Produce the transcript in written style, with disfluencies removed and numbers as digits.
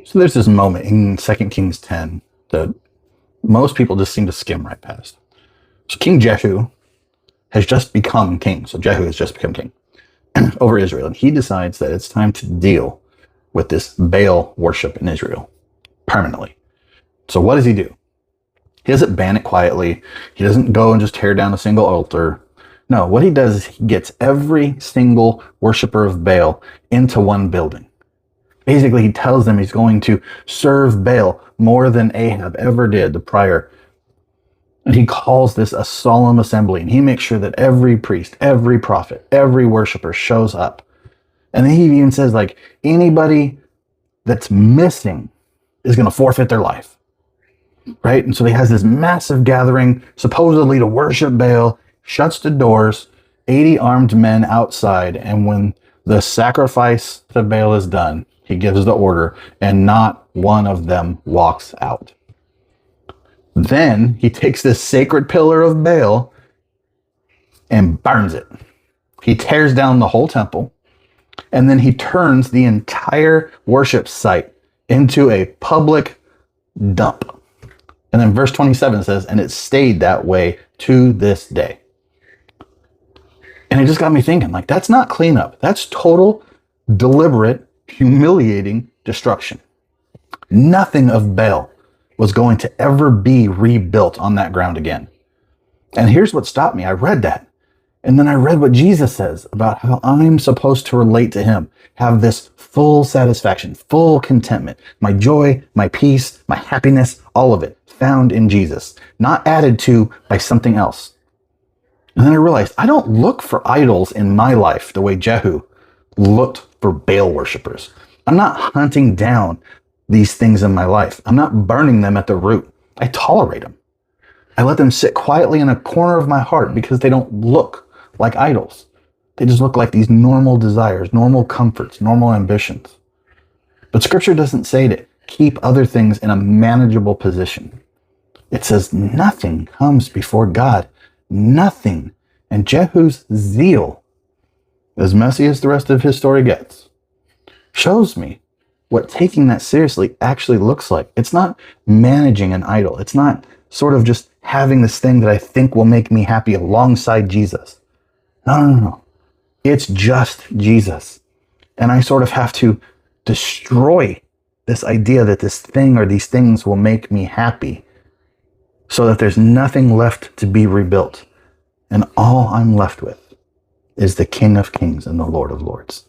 So there's this moment in 2 Kings 10 that most people just seem to skim right past. So King Jehu has just become king. So Jehu has just become king over Israel. And he decides that it's time to deal with this Baal worship in Israel permanently. So what does he do? He doesn't ban it quietly. He doesn't go and just tear down a single altar. No, what he does is he gets every single worshiper of Baal into one building. Basically, he tells them he's going to serve Baal more than Ahab ever did, the prior. And he calls this a solemn assembly. And he makes sure that every priest, every prophet, every worshiper shows up. And then he even says, like, anybody that's missing is going to forfeit their life. Right? And so he has this massive gathering, supposedly to worship Baal, shuts the doors, 80 armed men outside. And when the sacrifice to Baal is done, he gives the order, and not one of them walks out. Then he takes this sacred pillar of Baal and burns it. He tears down the whole temple, and then he turns the entire worship site into a public dump. And then verse 27 says, and it stayed that way to this day. And it just got me thinking, like, that's not cleanup. That's total, deliberate, humiliating destruction. Nothing of Baal was going to ever be rebuilt on that ground again. And here's what stopped me. I read that. And then I read what Jesus says about how I'm supposed to relate to him, have this full satisfaction, full contentment, my joy, my peace, my happiness, all of it found in Jesus, not added to by something else. And then I realized I don't look for idols in my life the way Jehu looked for Baal worshipers. I'm not hunting down these things in my life. I'm not burning them at the root. I tolerate them. I let them sit quietly in a corner of my heart because they don't look like idols. They just look like these normal desires, normal comforts, normal ambitions. But Scripture doesn't say to keep other things in a manageable position. It says nothing comes before God. Nothing. And Jehu's zeal, as messy as the rest of his story gets, shows me what taking that seriously actually looks like. It's not managing an idol. It's not sort of just having this thing that I think will make me happy alongside Jesus. No. It's just Jesus. And I sort of have to destroy this idea that this thing or these things will make me happy so that there's nothing left to be rebuilt. And all I'm left with is the King of Kings and the Lord of Lords.